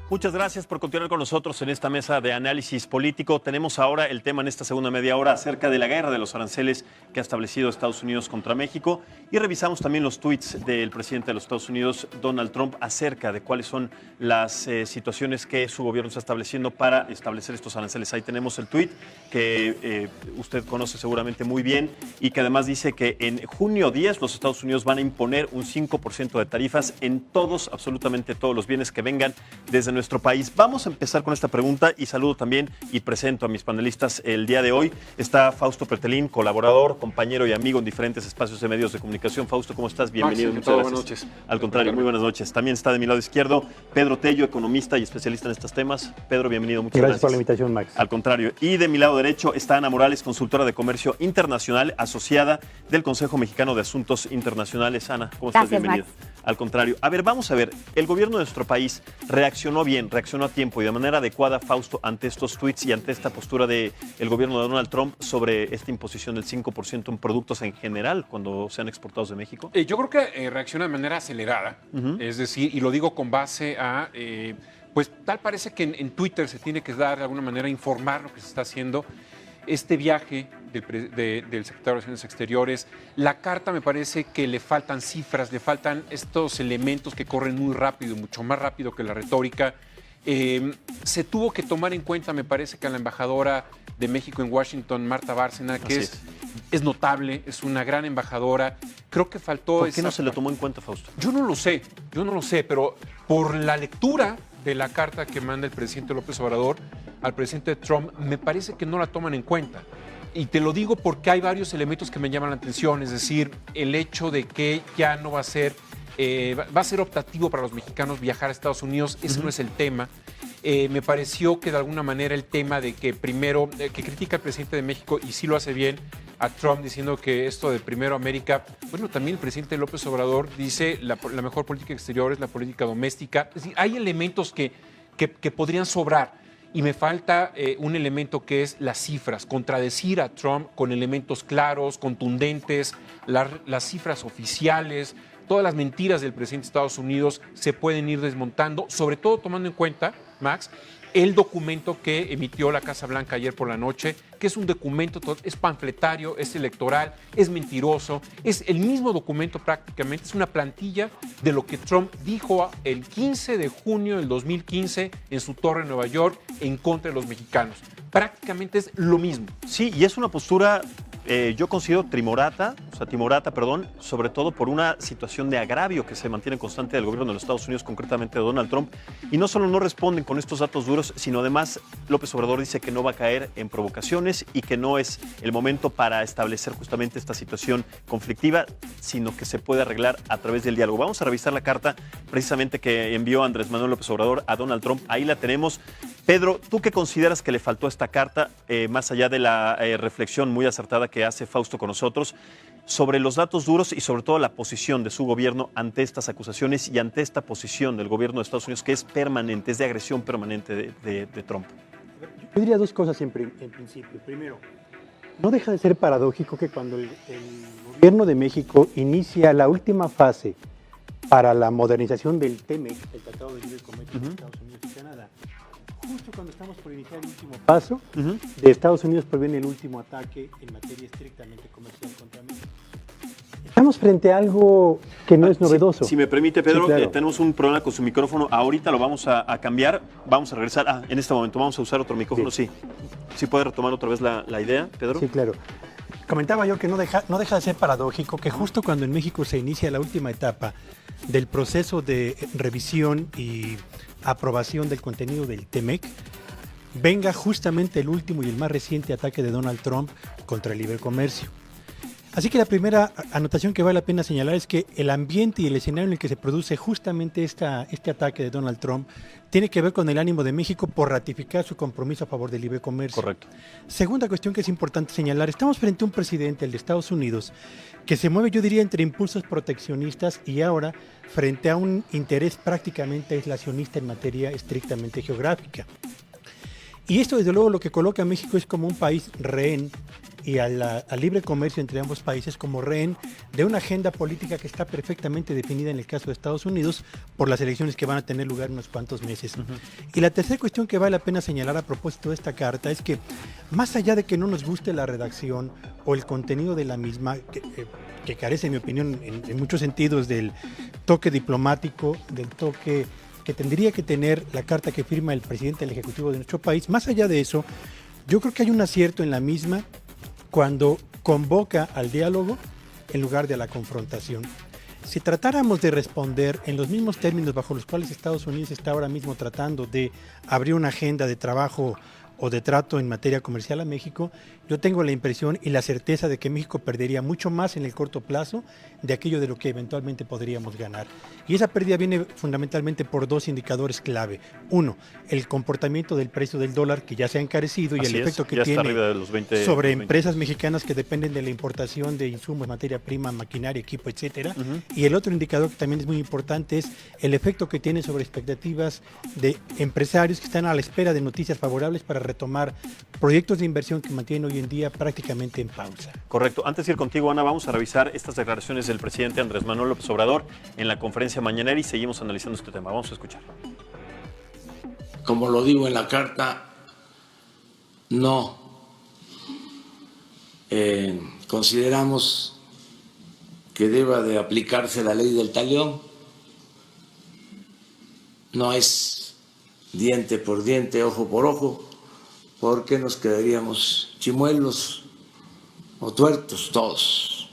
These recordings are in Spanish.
Muchas gracias por continuar con nosotros en esta mesa de análisis político. Tenemos ahora el tema en esta segunda media hora acerca de la guerra de los aranceles que ha establecido Estados Unidos contra México y revisamos también los tweets del presidente de los Estados Unidos, Donald Trump, acerca de cuáles son las situaciones que su gobierno está estableciendo para establecer estos aranceles. Ahí tenemos el tweet que usted conoce seguramente muy bien y que además dice que en junio 10 los Estados Unidos van a imponer un 5% de tarifas en todos, absolutamente todos los bienes que vengan desde nuestro país. Vamos a empezar con esta pregunta y saludo también y presento a mis panelistas el día de hoy. Está Fausto Pretelín, colaborador, compañero y amigo en diferentes espacios de medios de comunicación. Fausto, ¿cómo estás? Bienvenido. Muchas gracias. Buenas noches. Al contrario, muy buenas noches. También está de mi lado izquierdo Pedro Tello, economista y especialista en estos temas. Pedro, bienvenido. Muchas gracias. Gracias por la invitación, Max. Al contrario. Y de mi lado derecho está Ana Morales, consultora de comercio internacional, asociada del Consejo Mexicano de Asuntos Internacionales. Ana, ¿cómo estás? Gracias, Bienvenida. Max. Al contrario. A ver, vamos a ver. El gobierno de nuestro país reaccionó bien, reaccionó a tiempo y de manera adecuada, Fausto, ante estos tweets y ante esta postura del gobierno de Donald Trump sobre esta imposición del 5% en productos en general cuando sean exportados de México? Yo creo que reacciona de manera acelerada, es decir, y lo digo con base a, pues tal parece que en Twitter se tiene que dar de alguna manera informar lo que se está haciendo. Este viaje del secretario de Relaciones Exteriores, la carta me parece que le faltan cifras, le faltan estos elementos que corren muy rápido, mucho más rápido que la retórica. Se tuvo que tomar en cuenta, me parece que a la embajadora de México en Washington, Marta Bárcena, que es notable, es una gran embajadora. Creo que faltó... ¿Por qué no se le tomó en cuenta, Fausto? Yo no lo sé, pero por la lectura de la carta que manda el presidente López Obrador al presidente Trump, me parece que no la toman en cuenta. Y te lo digo porque hay varios elementos que me llaman la atención, es decir, el hecho de que ya no va a ser optativo para los mexicanos viajar a Estados Unidos, ese no es el tema. Me pareció que de alguna manera el tema de que primero, que critica al presidente de México y sí lo hace bien, a Trump diciendo que esto de primero América, bueno, también el presidente López Obrador dice la mejor política exterior es la política doméstica. Es decir, hay elementos que podrían sobrar. Y me falta un elemento que es las cifras, contradecir a Trump con elementos claros, contundentes, las cifras oficiales, todas las mentiras del presidente de Estados Unidos se pueden ir desmontando, sobre todo tomando en cuenta, Max, el documento que emitió la Casa Blanca ayer por la noche, que es un documento, es panfletario, es electoral, es mentiroso, es el mismo documento prácticamente, es una plantilla de lo que Trump dijo el 15 de junio del 2015 en su torre en Nueva York en contra de los mexicanos. Prácticamente es lo mismo. Sí, y es una postura, yo considero timorata, sobre todo por una situación de agravio que se mantiene constante del gobierno de los Estados Unidos, concretamente de Donald Trump. Y no solo no responden con estos datos duros, sino además López Obrador dice que no va a caer en provocaciones y que no es el momento para establecer justamente esta situación conflictiva, sino que se puede arreglar a través del diálogo. Vamos a revisar la carta precisamente que envió Andrés Manuel López Obrador a Donald Trump. Ahí la tenemos. Pedro, ¿tú qué consideras que le faltó a esta carta, más allá de la reflexión muy acertada que hace Fausto con nosotros, sobre los datos duros y sobre todo la posición de su gobierno ante estas acusaciones y ante esta posición del gobierno de Estados Unidos que es permanente, es de agresión permanente de Trump? Yo diría dos cosas en principio. Primero, no deja de ser paradójico que cuando el gobierno de México inicia la última fase para la modernización del TEMEC, el Tratado de Libre Comercio de Estados Unidos y Canadá, justo cuando estamos por iniciar el último paso, de Estados Unidos proviene el último ataque en materia estrictamente comercial contra México. Estamos frente a algo que no es novedoso. Si me permite, Pedro, Sí, claro. tenemos un problema con su micrófono. Ahorita lo vamos a cambiar. Vamos a regresar. En este momento vamos a usar otro micrófono. Sí. ¿Sí puede retomar otra vez la idea, Pedro? Sí, claro. Comentaba yo que no deja de ser paradójico que justo cuando en México se inicia la última etapa del proceso de revisión y aprobación del contenido del TEMEC, venga justamente el último y el más reciente ataque de Donald Trump contra el libre comercio. Así que la primera anotación que vale la pena señalar es que el ambiente y el escenario en el que se produce justamente este ataque de Donald Trump tiene que ver con el ánimo de México por ratificar su compromiso a favor del libre comercio. Correcto. Segunda cuestión que es importante señalar, estamos frente a un presidente, el de Estados Unidos, que se mueve, yo diría, entre impulsos proteccionistas y ahora frente a un interés prácticamente aislacionista en materia estrictamente geográfica. Y esto, desde luego, lo que coloca a México es como un país rehén y al libre comercio entre ambos países como rehén de una agenda política que está perfectamente definida en el caso de Estados Unidos por las elecciones que van a tener lugar en unos cuantos meses. Y la tercera cuestión que vale la pena señalar a propósito de esta carta es que, más allá de que no nos guste la redacción o el contenido de la misma, que carece, en mi opinión, en muchos sentidos del toque diplomático, del toque que tendría que tener la carta que firma el presidente del Ejecutivo de nuestro país, más allá de eso, yo creo que hay un acierto en la misma cuando convoca al diálogo en lugar de a la confrontación. Si tratáramos de responder en los mismos términos bajo los cuales Estados Unidos está ahora mismo tratando de abrir una agenda de trabajo o de trato en materia comercial a México, yo tengo la impresión y la certeza de que México perdería mucho más en el corto plazo de aquello de lo que eventualmente podríamos ganar. Y esa pérdida viene fundamentalmente por dos indicadores clave. Uno, el comportamiento del precio del dólar, que ya se ha encarecido, y el efecto que tiene sobre empresas mexicanas que dependen de la importación de insumos, materia prima, maquinaria, equipo, etcétera. Y el otro indicador que también es muy importante es el efecto que tiene sobre expectativas de empresarios que están a la espera de noticias favorables para retomar proyectos de inversión que mantienen hoy en día prácticamente en pausa. Correcto. Antes de ir contigo, Ana, vamos a revisar estas declaraciones del presidente Andrés Manuel López Obrador en la conferencia mañanera y seguimos analizando este tema. Vamos a escuchar. Como lo digo en la carta, no consideramos que deba de aplicarse la ley del talión. No es diente por diente, ojo por ojo, porque nos quedaríamos chimuelos o tuertos todos.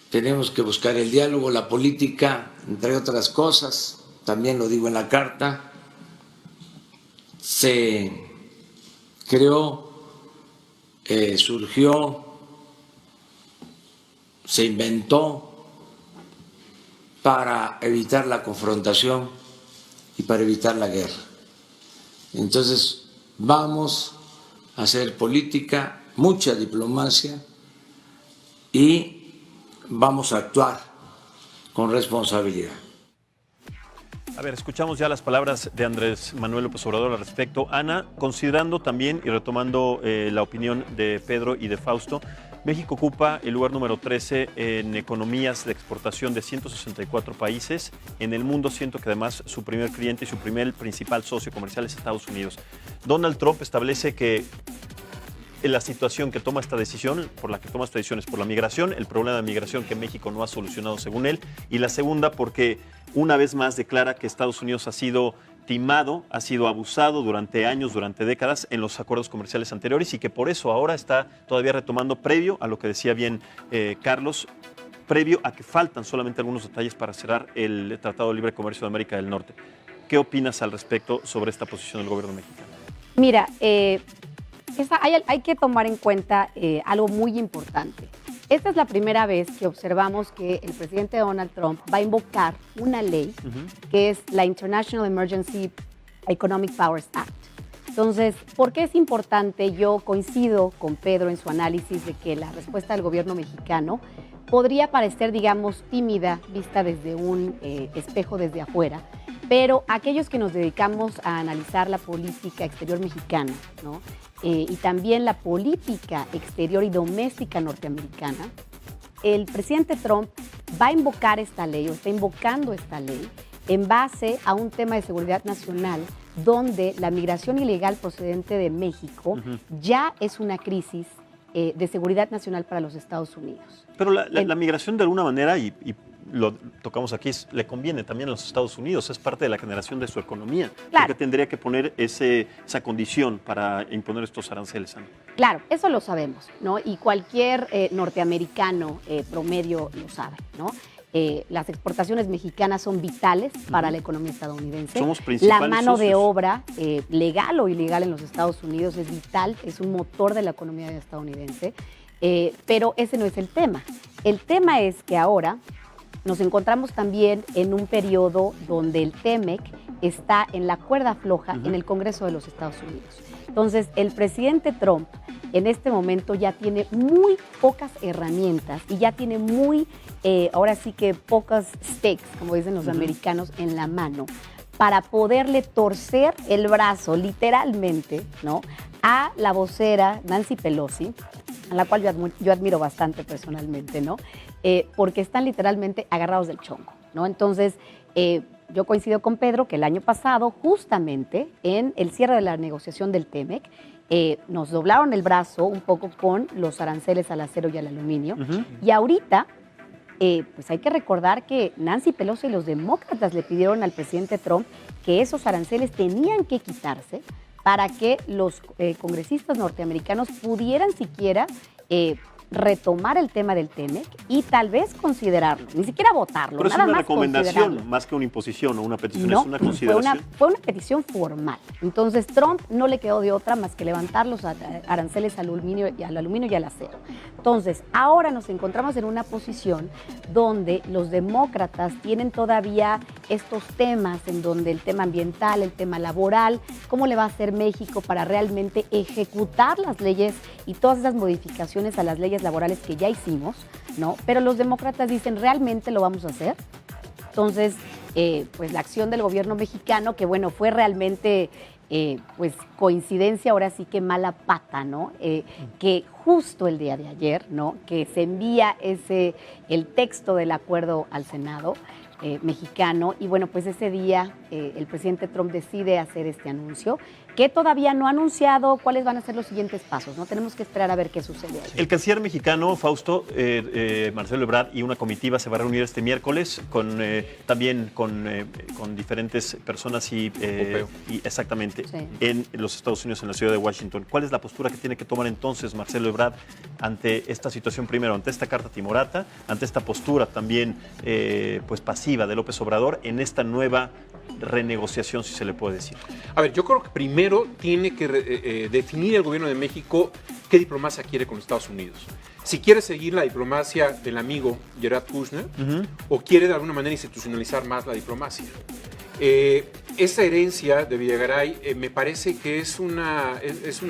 Tenemos que buscar el diálogo, la política, entre otras cosas, también lo digo en la carta, se creó, surgió, se inventó para evitar la confrontación y para evitar la guerra. Entonces, vamos a hacer política, mucha diplomacia y vamos a actuar con responsabilidad. A ver, escuchamos ya las palabras de Andrés Manuel López Obrador al respecto. Ana, considerando también y retomando la opinión de Pedro y de Fausto, México ocupa el lugar número 13 en economías de exportación de 164 países. En el mundo, siento que además su primer cliente y su primer principal socio comercial es Estados Unidos. Donald Trump establece que la situación que toma esta decisión, por la que toma esta decisión es por la migración, el problema de migración que México no ha solucionado según él, y la segunda porque una vez más declara que Estados Unidos ha sido timado, ha sido abusado durante años, durante décadas en los acuerdos comerciales anteriores y que por eso ahora está todavía retomando, previo a lo que decía bien Carlos, previo a que faltan solamente algunos detalles para cerrar el Tratado de Libre Comercio de América del Norte. ¿Qué opinas al respecto sobre esta posición del gobierno mexicano? Mira, hay que tomar en cuenta algo muy importante. Esta es la primera vez que observamos que el presidente Donald Trump va a invocar una ley que es la International Emergency Economic Powers Act. Entonces, ¿por qué es importante? Yo coincido con Pedro en su análisis de que la respuesta del gobierno mexicano podría parecer, digamos, tímida, vista desde un espejo desde afuera, pero aquellos que nos dedicamos a analizar la política exterior mexicana, ¿no? Y también la política exterior y doméstica norteamericana, el presidente Trump va a invocar esta ley o está invocando esta ley en base a un tema de seguridad nacional donde la migración ilegal procedente de México ya es una crisis de seguridad nacional para los Estados Unidos. Pero la migración de alguna manera, y lo tocamos aquí, le conviene también a los Estados Unidos, es parte de la generación de su economía. Claro. Porque tendría que poner esa condición para imponer estos aranceles, Ana. Claro, eso lo sabemos, ¿no? Y cualquier norteamericano promedio lo sabe, ¿no? Las exportaciones mexicanas son vitales para la economía estadounidense. Somos principales La mano socios. de obra, legal o ilegal en los Estados Unidos, es vital, es un motor de la economía estadounidense, pero ese no es el tema. El tema es que ahora nos encontramos también en un periodo donde el TEMEC está en la cuerda floja en el Congreso de los Estados Unidos. Entonces, el presidente Trump en este momento ya tiene muy pocas herramientas y ya tiene ahora sí que pocas stakes, como dicen los americanos, en la mano para poderle torcer el brazo, literalmente, ¿no?, a la vocera Nancy Pelosi, a la cual yo admiro bastante personalmente, ¿no?, porque están literalmente agarrados del chongo, ¿no? Entonces, yo coincido con Pedro que el año pasado, justamente en el cierre de la negociación del TEMEC, nos doblaron el brazo un poco con los aranceles al acero y al aluminio. Y ahorita, pues hay que recordar que Nancy Pelosi y los demócratas le pidieron al presidente Trump que esos aranceles tenían que quitarse para que los congresistas norteamericanos pudieran siquiera retomar el tema del TEMEC y tal vez considerarlo, ni siquiera votarlo, pero nada es una más recomendación considerarlo. más que una imposición o una petición, No, es una consideración. fue una petición formal. Entonces Trump no le quedó de otra más que levantar los aranceles al aluminio y al acero. Entonces, ahora nos encontramos en una posición donde los demócratas tienen todavía estos temas en donde el tema ambiental, el tema laboral, cómo le va a hacer México para realmente ejecutar las leyes y todas esas modificaciones a las leyes laborales que ya hicimos, ¿no? Pero los demócratas dicen, ¿realmente lo vamos a hacer? Entonces, pues la acción del gobierno mexicano, que bueno, fue realmente pues coincidencia, ahora sí que mala pata, ¿no? Que justo el día de ayer, ¿no?, que se envía el texto del acuerdo al Senado mexicano, y bueno, pues ese día el presidente Trump decide hacer este anuncio, que todavía no ha anunciado cuáles van a ser los siguientes pasos, ¿no? Tenemos que esperar a ver qué sucede ahí. El canciller mexicano, Fausto, Marcelo Ebrard, y una comitiva se va a reunir este miércoles también con diferentes personas y exactamente Sí. en los Estados Unidos, en la ciudad de Washington. ¿Cuál es la postura que tiene que tomar entonces Marcelo Ebrard ante esta situación primero, ante esta carta timorata, ante esta postura también pues pasiva de López Obrador en esta nueva renegociación, si se le puede decir? A ver, yo creo que primero tiene que definir el gobierno de México qué diplomacia quiere con Estados Unidos. Si quiere seguir la diplomacia del amigo Jared Kushner o quiere de alguna manera institucionalizar más la diplomacia. Esa herencia de Videgaray me parece que es una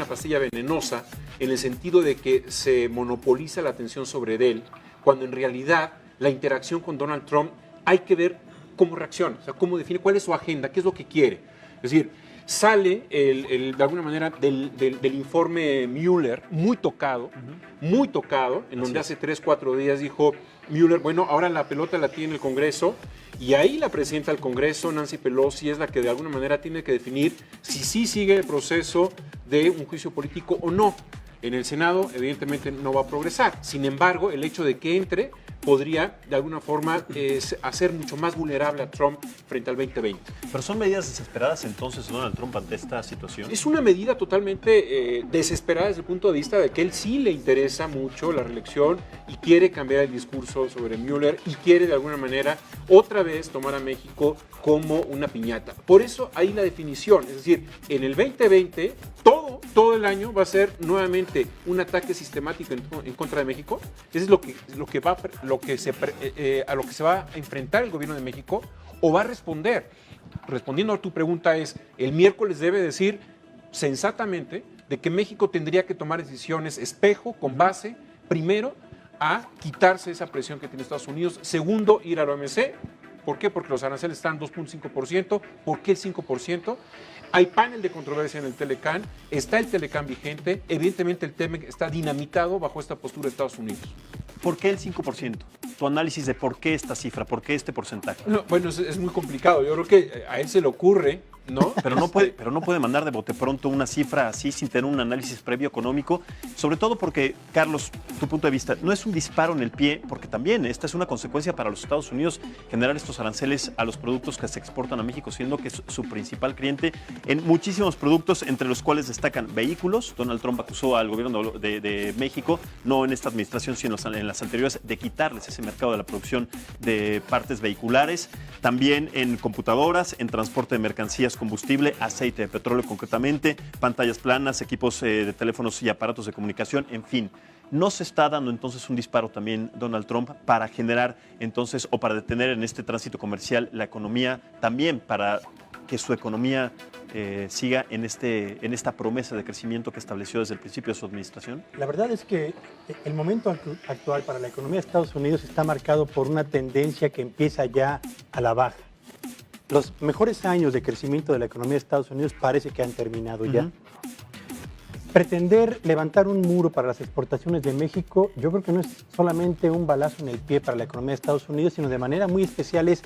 pastilla venenosa en el sentido de que se monopoliza la atención sobre él, cuando en realidad la interacción con Donald Trump hay que ver cómo reacciona, o sea, cómo define, cuál es su agenda, qué es lo que quiere. Es decir, sale de alguna manera del informe Mueller muy tocado, en donde hace 3-4 días dijo Mueller, bueno, ahora la pelota la tiene el Congreso, y ahí la presidenta del Congreso, Nancy Pelosi, es la que de alguna manera tiene que definir si sí sigue el proceso de un juicio político o no. En el Senado, evidentemente, no va a progresar. Sin embargo, el hecho de que entre podría, de alguna forma, hacer mucho más vulnerable a Trump frente al 2020. ¿Pero son medidas desesperadas entonces, Donald Trump, ante esta situación? Es una medida totalmente desesperada desde el punto de vista de que él sí le interesa mucho la reelección y quiere cambiar el discurso sobre Mueller y quiere, de alguna manera, otra vez tomar a México como una piñata. Por eso, ahí la definición. Es decir, en el 2020, todo el año va a ser nuevamente un ataque sistemático en contra de México. Eso es a lo que se va a enfrentar el gobierno de México, o va a responder. Respondiendo a tu pregunta el miércoles debe decir sensatamente de que México tendría que tomar decisiones espejo, con base, primero, a quitarse esa presión que tiene Estados Unidos, segundo, ir a la OMC. ¿Por qué? Porque los aranceles están 2.5%. ¿Por qué el 5%? Hay panel de controversia en el Telecán, está el Telecán vigente, evidentemente el TEMEC está dinamitado bajo esta postura de Estados Unidos. ¿Por qué el 5%? Tu análisis de por qué esta cifra, por qué este porcentaje. No, bueno, es muy complicado. Yo creo que a él se le ocurre, ¿no? Pero no puede mandar de bote pronto una cifra así sin tener un análisis previo económico, sobre todo porque, Carlos, tu punto de vista, no es un disparo en el pie, porque también esta es una consecuencia para los Estados Unidos generar estos aranceles a los productos que se exportan a México, siendo que es su principal cliente en muchísimos productos, entre los cuales destacan vehículos. Donald Trump acusó al gobierno de México, no en esta administración, sino en las anteriores, de quitarles ese mercado de la producción de partes vehiculares, también en computadoras, en transporte de mercancías, combustible, aceite de petróleo concretamente, pantallas planas, equipos de teléfonos y aparatos de comunicación, en fin. ¿No se está dando entonces un disparo también Donald Trump para generar entonces o para detener en este tránsito comercial la economía, también para que su economía siga en esta promesa de crecimiento que estableció desde el principio de su administración? La verdad es que el momento actual para la economía de Estados Unidos está marcado por una tendencia que empieza ya a la baja. los mejores años de crecimiento de la economía de Estados Unidos parece que han terminado ya. Pretender levantar un muro para las exportaciones de México, yo creo que no es solamente un balazo en el pie para la economía de Estados Unidos, sino de manera muy especial es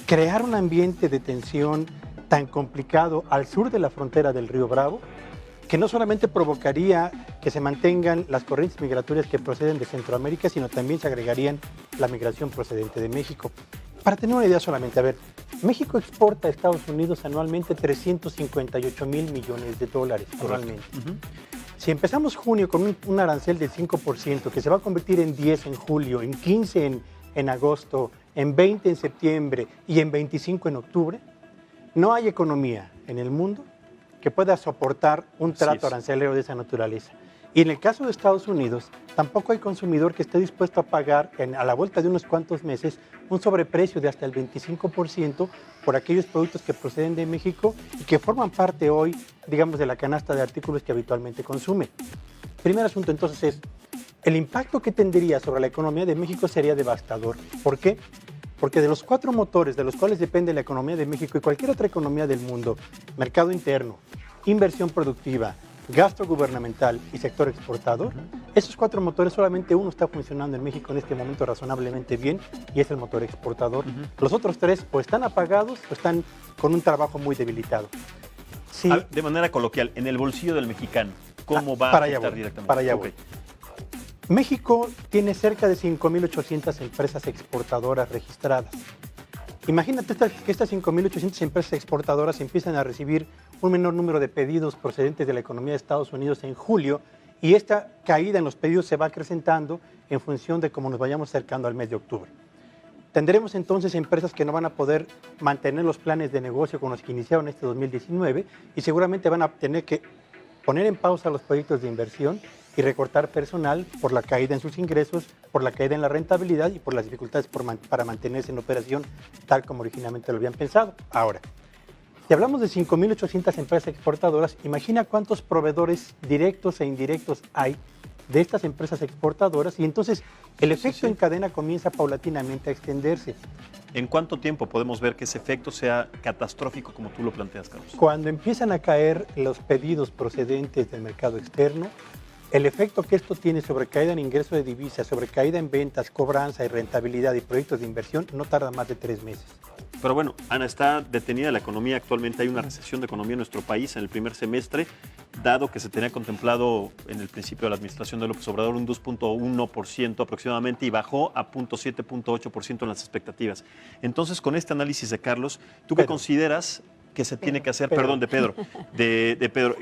crear un ambiente de tensión tan complicado al sur de la frontera del Río Bravo, que no solamente provocaría que se mantengan las corrientes migratorias que proceden de Centroamérica, sino también se agregarían la migración procedente de México. Para tener una idea solamente, a ver, México exporta a Estados Unidos anualmente 358,000 millones de dólares anualmente. Si empezamos junio con un arancel del 5%, que se va a convertir en 10 en julio, en 15 en agosto, en 20 en septiembre y en 25 en octubre, no hay economía en el mundo que pueda soportar un trato arancelero de esa naturaleza. Y en el caso de Estados Unidos, tampoco hay consumidor que esté dispuesto a pagar a la vuelta de unos cuantos meses un sobreprecio de hasta el 25% por aquellos productos que proceden de México y que forman parte hoy, digamos, de la canasta de artículos que habitualmente consume. Primer asunto entonces es, el impacto que tendría sobre la economía de México sería devastador. ¿Por qué? Porque de los 4 motores de los cuales depende la economía de México y cualquier otra economía del mundo, mercado interno, inversión productiva, gasto gubernamental y sector exportador, esos 4 motores solamente uno está funcionando en México en este momento razonablemente bien y es el motor exportador. Los otros 3 o están apagados o están con un trabajo muy debilitado. Sí. De manera coloquial, en el bolsillo del mexicano, ¿cómo va a afectar directamente? Para allá voy. México tiene cerca de 5,800 empresas exportadoras registradas. Imagínate que estas 5,800 empresas exportadoras empiezan a recibir un menor número de pedidos procedentes de la economía de Estados Unidos en julio y esta caída en los pedidos se va acrecentando en función de cómo nos vayamos acercando al mes de octubre. Tendremos entonces empresas que no van a poder mantener los planes de negocio con los que iniciaron este 2019 y seguramente van a tener que poner en pausa los proyectos de inversión y recortar personal por la caída en sus ingresos, por la caída en la rentabilidad y por las dificultades para mantenerse en operación tal como originalmente lo habían pensado. Ahora, si hablamos de 5,800 empresas exportadoras, imagina cuántos proveedores directos e indirectos hay de estas empresas exportadoras y entonces el efecto en cadena comienza paulatinamente a extenderse. ¿En cuánto tiempo podemos ver que ese efecto sea catastrófico como tú lo planteas, Carlos? Cuando empiezan a caer los pedidos procedentes del mercado externo, el efecto que esto tiene sobre caída en ingreso de divisas, sobre caída en ventas, cobranza y rentabilidad y proyectos de inversión no tarda más de 3 meses. Pero bueno, Ana, está detenida la economía. Actualmente hay una recesión de economía en nuestro país en el primer semestre, dado que se tenía contemplado en el principio de la administración de López Obrador un 2,1% aproximadamente y bajó a 0,7, 0,8% en las expectativas. Entonces, con este análisis de Carlos, ¿tú qué consideras que se tiene que hacer, perdón, de Pedro,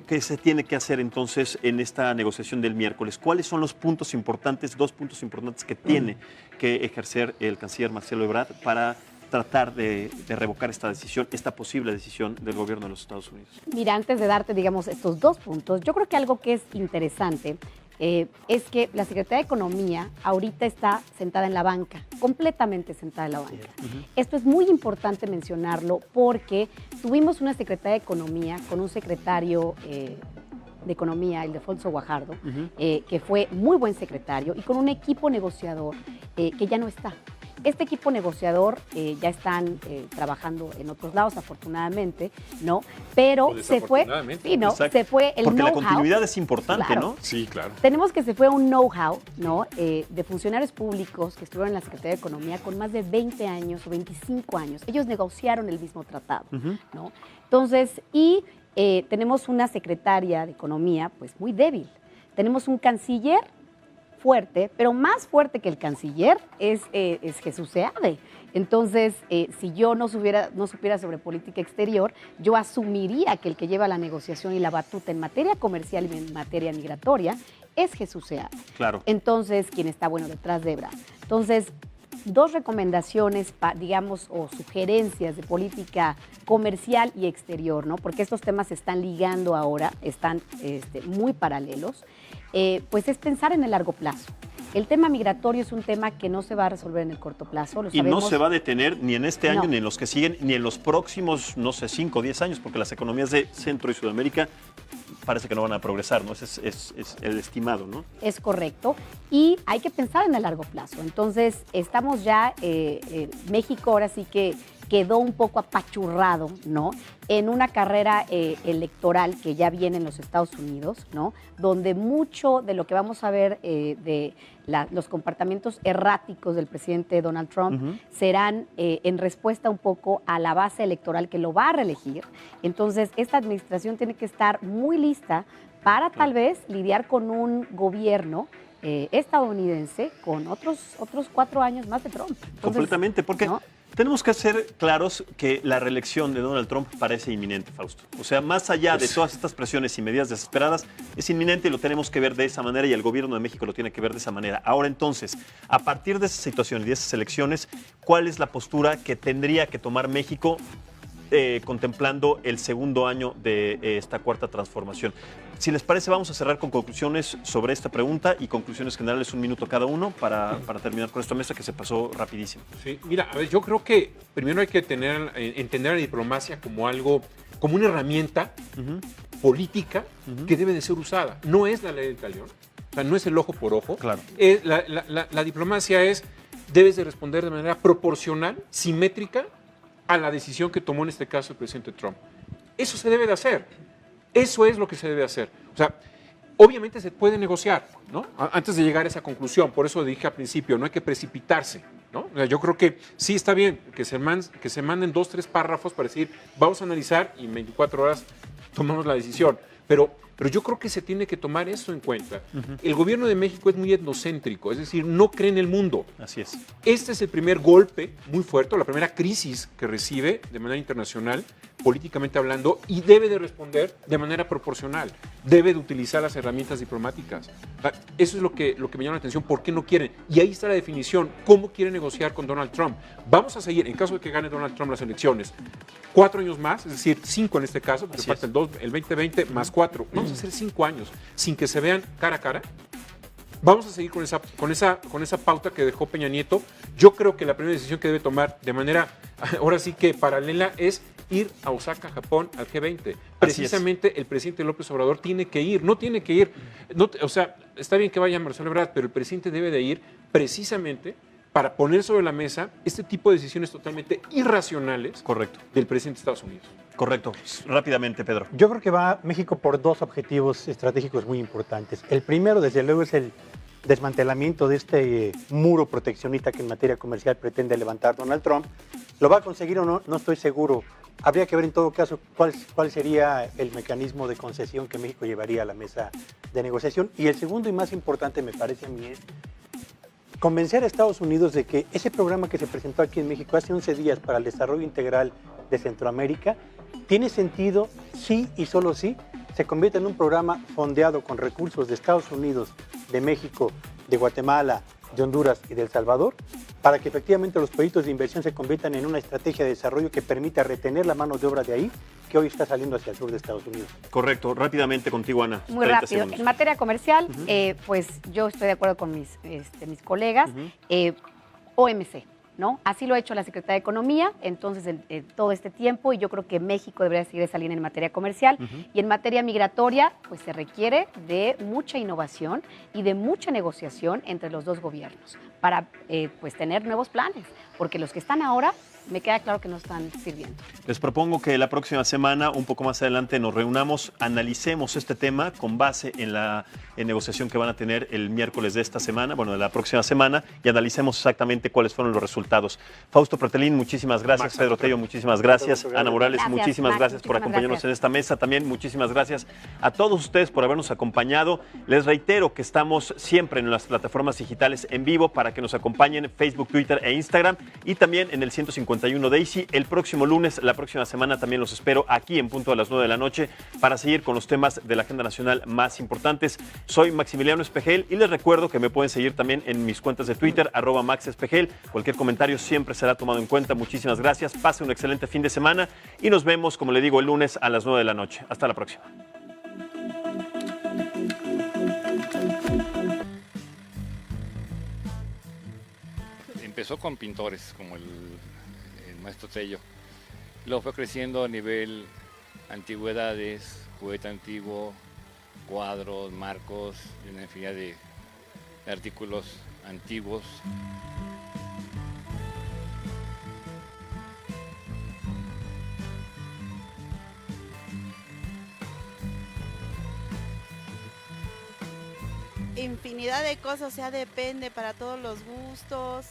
qué se tiene que hacer entonces en esta negociación del miércoles? ¿Cuáles son los puntos importantes, 2 puntos importantes que tiene que ejercer el canciller Marcelo Ebrard para tratar de revocar esta decisión, esta posible decisión del gobierno de los Estados Unidos? Mira, antes de darte, digamos, estos 2 puntos, yo creo que algo que es interesante es que la Secretaría de Economía ahorita está sentada en la banca, completamente sentada en la banca. Esto es muy importante mencionarlo porque tuvimos una Secretaría de Economía con un secretario de Economía, el de Alfonso Guajardo, que fue muy buen secretario, y con un equipo negociador que ya no está. Este equipo negociador ya están trabajando en otros lados, afortunadamente, ¿no? Pero se fue, sí, ¿no? Se fue el porque know-how. la continuidad es importante, Claro. ¿no? Sí, claro. Tenemos que se fue un know-how, ¿no? De funcionarios públicos que estuvieron en la Secretaría de Economía con más de 20 años o 25 años. Ellos negociaron el mismo tratado, ¿no? Entonces, tenemos una secretaria de Economía, pues, muy débil. Tenemos un canciller fuerte, pero más fuerte que el canciller es Jesús Seade. Entonces, si yo no supiera sobre política exterior, yo asumiría que el que lleva la negociación y la batuta en materia comercial y en materia migratoria es Jesús Seade. Claro. Entonces, quien está, bueno, detrás de Ebrard. Entonces, 2 recomendaciones, digamos, o sugerencias de política comercial y exterior, ¿no? Porque estos temas se están ligando ahora, están muy paralelos. Pues es pensar en el largo plazo. El tema migratorio es un tema que no se va a resolver en el corto plazo. Lo sabemos. No se va a detener ni en este año, No. ni en los que siguen, ni en los próximos, no sé, 5 o 10 años, porque las economías de Centro y Sudamérica parece que no van a progresar, ¿no? Ese es el estimado, ¿no? Es correcto. Y hay que pensar en el largo plazo. Entonces, estamos ya, México ahora sí que quedó un poco apachurrado, ¿no? En una carrera electoral que ya viene en los Estados Unidos, ¿no? Donde mucho de lo que vamos a ver de los comportamientos erráticos del presidente Donald Trump serán en respuesta un poco a la base electoral que lo va a reelegir. Entonces, esta administración tiene que estar muy lista para tal vez lidiar con un gobierno estadounidense con otros 4 años más de Trump. Entonces, completamente, porque ¿no? tenemos que ser claros que la reelección de Donald Trump parece inminente, Fausto. O sea, más allá de todas estas presiones y medidas desesperadas, es inminente y lo tenemos que ver de esa manera y el gobierno de México lo tiene que ver de esa manera. Ahora entonces, a partir de esa situación y de esas elecciones, ¿cuál es la postura que tendría que tomar México contemplando el segundo año de esta cuarta transformación? Si les parece, vamos a cerrar con conclusiones sobre esta pregunta y conclusiones generales, 1 minuto cada uno para terminar con esta mesa que se pasó rapidísimo. Sí, mira, a ver, yo creo que primero hay que entender la diplomacia como algo, como una herramienta política que debe de ser usada. No es la ley del talión, o sea, no es el ojo por ojo. Claro. La diplomacia debes de responder de manera proporcional, simétrica, a la decisión que tomó en este caso el presidente Trump. Eso se debe de hacer. Eso es lo que se debe hacer. O sea, obviamente se puede negociar, ¿no? Antes de llegar a esa conclusión. Por eso dije al principio, no hay que precipitarse, ¿no? O sea, yo creo que sí está bien que se manden 2, 3 párrafos para decir, vamos a analizar y en 24 horas tomamos la decisión. Pero yo creo que se tiene que tomar eso en cuenta. El gobierno de México es muy etnocéntrico, es decir, no cree en el mundo. Así es. Este es el primer golpe muy fuerte, la primera crisis que recibe de manera internacional, políticamente hablando, y debe de responder de manera proporcional. Debe de utilizar las herramientas diplomáticas. Eso es lo que me llama la atención. ¿Por qué no quieren? Y ahí está la definición. ¿Cómo quieren negociar con Donald Trump? Vamos a seguir, en caso de que gane Donald Trump las elecciones, 4 años más, es decir, 5 en este caso, porque falta el 2020 más 4. Vamos a hacer 5 años sin que se vean cara a cara. Vamos a seguir con esa pauta que dejó Peña Nieto. Yo creo que la primera decisión que debe tomar de manera, ahora sí que paralela, es ir a Osaka, Japón, al G20. Precisamente el presidente López Obrador tiene que ir, no tiene que ir. No, o sea, está bien que vaya Marcelo Ebrard, pero el presidente debe de ir precisamente para poner sobre la mesa este tipo de decisiones totalmente irracionales. Correcto. Del presidente de Estados Unidos. Correcto. Rápidamente, Pedro. Yo creo que va México por 2 objetivos estratégicos muy importantes. El primero, desde luego, es el desmantelamiento de este muro proteccionista que en materia comercial pretende levantar Donald Trump. ¿Lo va a conseguir o no? No estoy seguro. Habría que ver en todo caso cuál sería el mecanismo de concesión que México llevaría a la mesa de negociación. Y el segundo y más importante, me parece a mí, es convencer a Estados Unidos de que ese programa que se presentó aquí en México hace 11 días para el desarrollo integral de Centroamérica tiene sentido si y solo si se convierte en un programa fondeado con recursos de Estados Unidos, de México, de Guatemala, de Honduras y de El Salvador, para que efectivamente los proyectos de inversión se conviertan en una estrategia de desarrollo que permita retener la mano de obra de ahí, que hoy está saliendo hacia el sur de Estados Unidos. Correcto. Rápidamente contigo, Ana. Muy 30 rápido. segundos. En materia comercial, pues yo estoy de acuerdo con mis colegas. OMC, ¿no? Así lo ha hecho la Secretaría de Economía, entonces todo este tiempo, y yo creo que México debería seguir esa línea en materia comercial. Y en materia migratoria, pues se requiere de mucha innovación y de mucha negociación entre los dos gobiernos para pues tener nuevos planes, porque los que están ahora me queda claro que no están sirviendo. Les propongo que la próxima semana, un poco más adelante, nos reunamos, analicemos este tema con base en la negociación que van a tener el miércoles de esta semana, bueno, de la próxima semana, y analicemos exactamente cuáles fueron los resultados. Fausto Pretelín, muchísimas gracias. Max, Pedro Tello, muchísimas gracias. Ana Morales, Gracias, muchísimas Max, gracias por muchísimas acompañarnos gracias. en esta mesa. También muchísimas gracias a todos ustedes por habernos acompañado. Les reitero que estamos siempre en las plataformas digitales en vivo para que nos acompañen en Facebook, Twitter e Instagram, y también en el 151 de Easy. El próximo lunes, la próxima semana, también los espero aquí en punto de las 9 de la noche para seguir con los temas de la agenda nacional más importantes. Soy Maximiliano Espejel y les recuerdo que me pueden seguir también en mis cuentas de Twitter, @MaxEspejel. Cualquier comentario siempre será tomado en cuenta. Muchísimas gracias. Pase un excelente fin de semana y nos vemos, como le digo, el lunes a las 9 de la noche. Hasta la próxima. Empezó con pintores como el maestro Tello. Luego fue creciendo a nivel antigüedades, juguete antiguo, cuadros, marcos, una infinidad de artículos antiguos. infinidad de cosas, o sea, depende para todos los gustos.